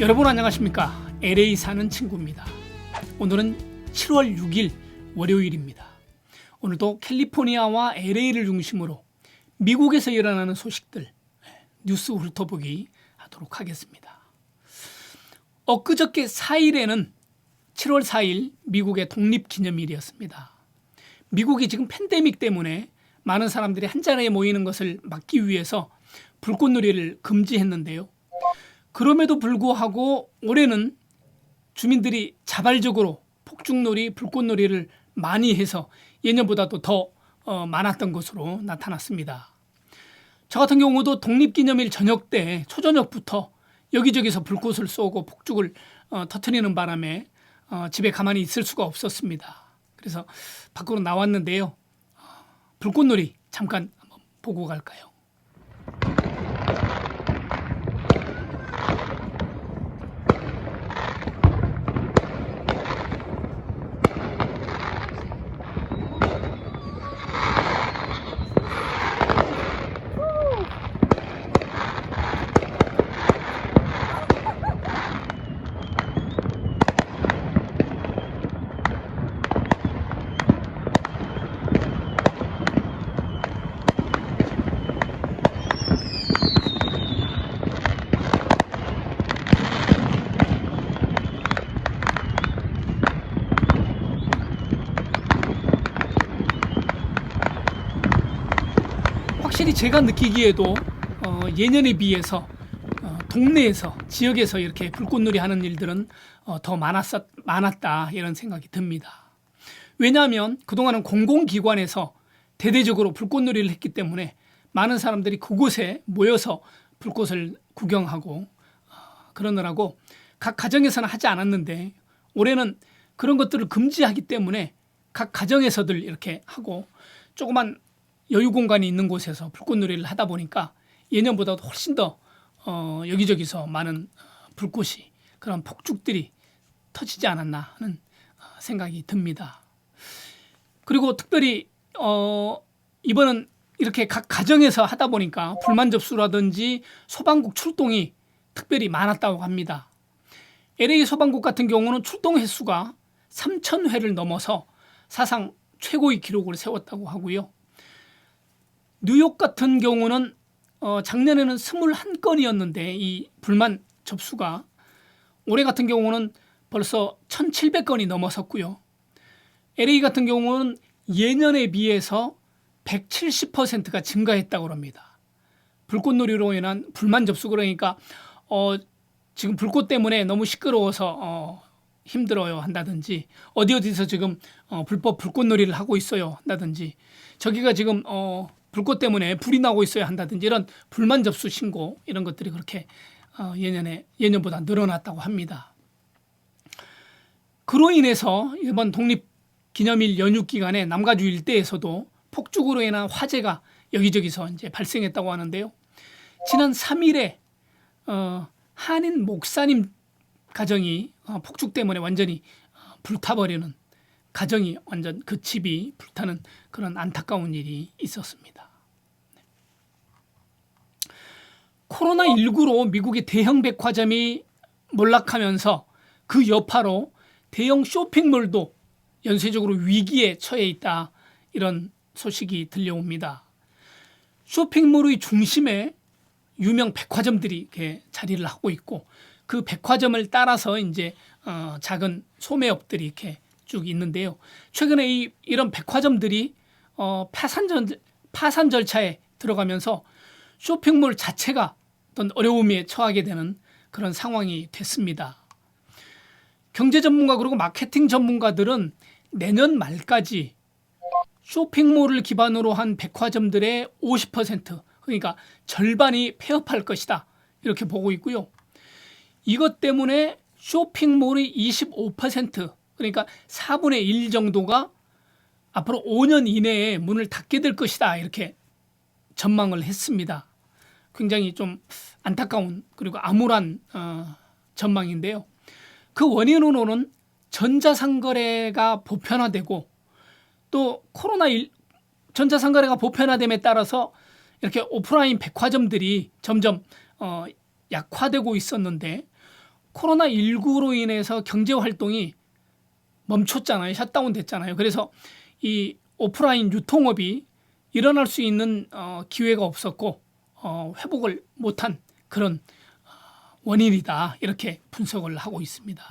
여러분 안녕하십니까? LA 사는 친구입니다. 오늘은 7월 6일 월요일입니다. 오늘도 캘리포니아와 LA를 중심으로 미국에서 일어나는 소식들 뉴스 훑어보기 하도록 하겠습니다. 엊그저께 4일에는 7월 4일 미국의 독립기념일이었습니다. 미국이 지금 팬데믹 때문에 많은 사람들이 한 자리에 모이는 것을 막기 위해서 불꽃놀이를 금지했는데요. 그럼에도 불구하고 올해는 주민들이 자발적으로 폭죽놀이, 불꽃놀이를 많이 해서 예년보다도 더 많았던 것으로 나타났습니다. 저 같은 경우도 독립기념일 저녁 때 초저녁부터 여기저기서 불꽃을 쏘고 폭죽을 터뜨리는 바람에 집에 가만히 있을 수가 없었습니다. 그래서 밖으로 나왔는데요. 불꽃놀이 잠깐 한번 보고 갈까요? 확실히 제가 느끼기에도 예년에 비해서 동네에서 지역에서 이렇게 불꽃놀이 하는 일들은 더 많았다 이런 생각이 듭니다. 왜냐하면 그동안은 공공기관에서 대대적으로 불꽃놀이를 했기 때문에 많은 사람들이 그곳에 모여서 불꽃을 구경하고 그러느라고 각 가정에서는 하지 않았는데 올해는 그런 것들을 금지하기 때문에 각 가정에서들 이렇게 하고 조그만 여유 공간이 있는 곳에서 불꽃놀이를 하다 보니까 예년보다도 훨씬 더 여기저기서 많은 불꽃이 그런 폭죽들이 터지지 않았나 하는 생각이 듭니다. 그리고 특별히 이번은 이렇게 각 가정에서 하다 보니까 불만 접수라든지 소방국 출동이 특별히 많았다고 합니다. LA 소방국 같은 경우는 출동 횟수가 3,000회를 넘어서 사상 최고의 기록을 세웠다고 하고요. 뉴욕 같은 경우는 작년에는 21건이었는데 이 불만 접수가 올해 같은 경우는 벌써 1,700건이 넘어섰고요. LA 같은 경우는 예년에 비해서 170%가 증가했다고 합니다. 불꽃놀이로 인한 불만 접수 그러니까 지금 불꽃 때문에 너무 시끄러워서 힘들어요 한다든지 어디서 지금 불법 불꽃놀이를 하고 있어요 한다든지 저기가 지금 불꽃 때문에 불이 나고 있어야 한다든지 이런 불만 접수 신고 이런 것들이 그렇게 예년보다 늘어났다고 합니다. 그로 인해서 이번 독립기념일 연휴 기간에 남가주 일대에서도 폭죽으로 인한 화재가 여기저기서 이제 발생했다고 하는데요. 지난 3일에 한인 목사님 가정이 폭죽 때문에 완전히 불타버리는 가정이 완전 그 집이 불타는 그런 안타까운 일이 있었습니다. 코로나19로 미국의 대형 백화점이 몰락하면서 그 여파로 대형 쇼핑몰도 연쇄적으로 위기에 처해 있다 이런 소식이 들려옵니다. 쇼핑몰의 중심에 유명 백화점들이 이렇게 자리를 하고 있고 그 백화점을 따라서 이제 작은 소매업들이 이렇게 쭉 있는데요. 최근에 이런 백화점들이 파산 절차에 들어가면서 쇼핑몰 자체가 어떤 어려움에 처하게 되는 그런 상황이 됐습니다. 경제 전문가 그리고 마케팅 전문가들은 내년 말까지 쇼핑몰을 기반으로 한 백화점들의 50% 그러니까 절반이 폐업할 것이다 이렇게 보고 있고요. 이것 때문에 쇼핑몰의 25% 그러니까 4분의 1 정도가 앞으로 5년 이내에 문을 닫게 될 것이다 이렇게 전망을 했습니다. 굉장히 좀 안타까운 그리고 암울한 전망인데요. 그 원인으로는 전자상거래가 보편화되고 또 전자상거래가 보편화됨에 따라서 이렇게 오프라인 백화점들이 점점 약화되고 있었는데 코로나19로 인해서 경제 활동이 멈췄잖아요. 셧다운 됐잖아요. 그래서 이 오프라인 유통업이 일어날 수 있는 기회가 없었고 회복을 못한 그런 원인이다. 이렇게 분석을 하고 있습니다.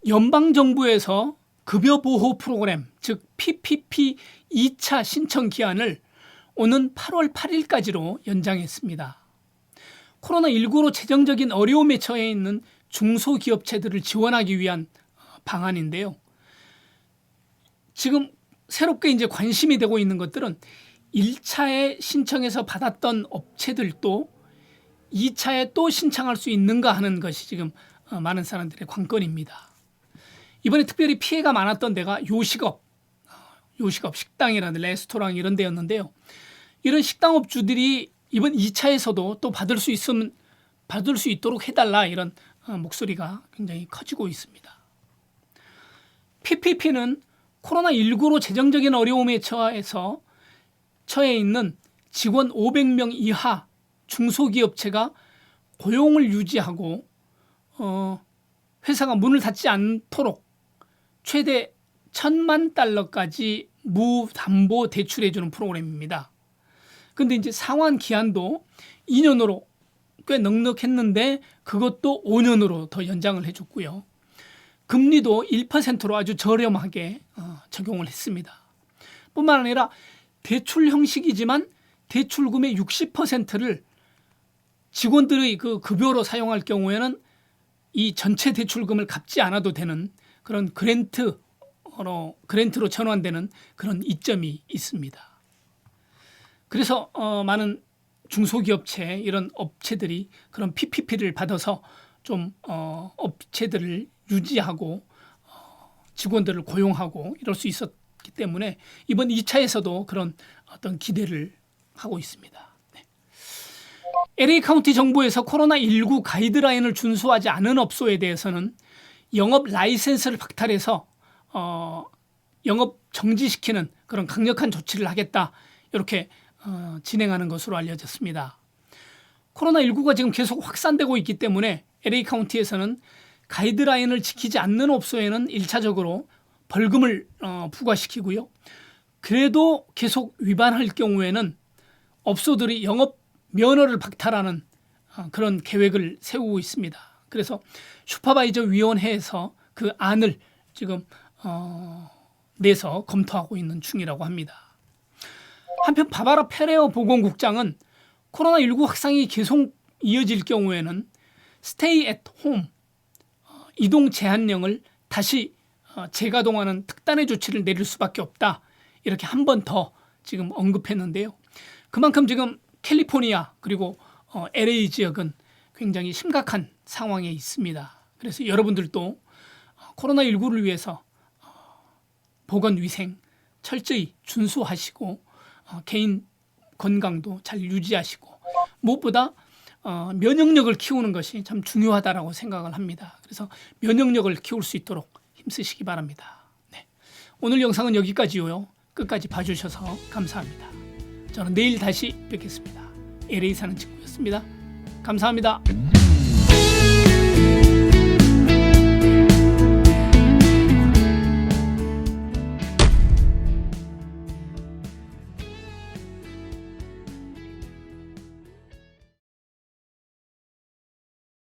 연방정부에서 급여보호 프로그램, 즉 PPP 2차 신청 기한을 오는 8월 8일까지로 연장했습니다. 코로나19로 재정적인 어려움에 처해 있는 중소기업체들을 지원하기 위한 방안인데요. 지금 새롭게 이제 관심이 되고 있는 것들은 1차에 신청해서 받았던 업체들도 2차에 또 신청할 수 있는가 하는 것이 지금 많은 사람들의 관건입니다. 이번에 특별히 피해가 많았던 데가 요식업, 식당이라든지 레스토랑 이런 데였는데요. 이런 식당업주들이 이번 2차에서도 또 받을 수 있도록 해달라 이런 목소리가 굉장히 커지고 있습니다. PPP는 코로나19로 재정적인 어려움에 처해 있는 직원 500명 이하 중소기업체가 고용을 유지하고 회사가 문을 닫지 않도록 최대 1,000만 달러까지 무담보 대출해 주는 프로그램입니다. 근데 이제 상환 기한도 2년으로 꽤 넉넉했는데 그것도 5년으로 더 연장을 해줬고요. 금리도 1%로 아주 저렴하게 적용을 했습니다. 뿐만 아니라 대출 형식이지만 대출금의 60%를 직원들의 그 급여로 사용할 경우에는 이 전체 대출금을 갚지 않아도 되는 그런 그랜트로 전환되는 그런 이점이 있습니다. 그래서 많은 중소기업체 이런 업체들이 그런 PPP를 받아서 좀 업체들을 유지하고 직원들을 고용하고 이럴 수 있었기 때문에 이번 2차에서도 그런 어떤 기대를 하고 있습니다. 네. LA 카운티 정부에서 코로나19 가이드라인을 준수하지 않은 업소에 대해서는 영업 라이센스를 박탈해서 영업 정지시키는 그런 강력한 조치를 하겠다. 이렇게 진행하는 것으로 알려졌습니다. 코로나19가 지금 계속 확산되고 있기 때문에 LA 카운티에서는 가이드라인을 지키지 않는 업소에는 1차적으로 벌금을 부과시키고요. 그래도 계속 위반할 경우에는 업소들이 영업 면허를 박탈하는 그런 계획을 세우고 있습니다. 그래서 슈퍼바이저 위원회에서 그 안을 지금 내서 검토하고 있는 중이라고 합니다. 한편 바바라 페레어 보건국장은 코로나19 확산이 계속 이어질 경우에는 스테이 앳 홈 이동 제한령을 다시 재가동하는 특단의 조치를 내릴 수밖에 없다. 이렇게 한 번 더 지금 언급했는데요. 그만큼 지금 캘리포니아 그리고 LA 지역은 굉장히 심각한 상황에 있습니다. 그래서 여러분들도 코로나19를 위해서 보건위생 철저히 준수하시고 개인 건강도 잘 유지하시고 무엇보다 면역력을 키우는 것이 참 중요하다고 생각을 합니다. 그래서 면역력을 키울 수 있도록 힘쓰시기 바랍니다. 네. 오늘 영상은 여기까지요. 끝까지 봐주셔서 감사합니다. 저는 내일 다시 뵙겠습니다. LA 사는 친구였습니다. 감사합니다.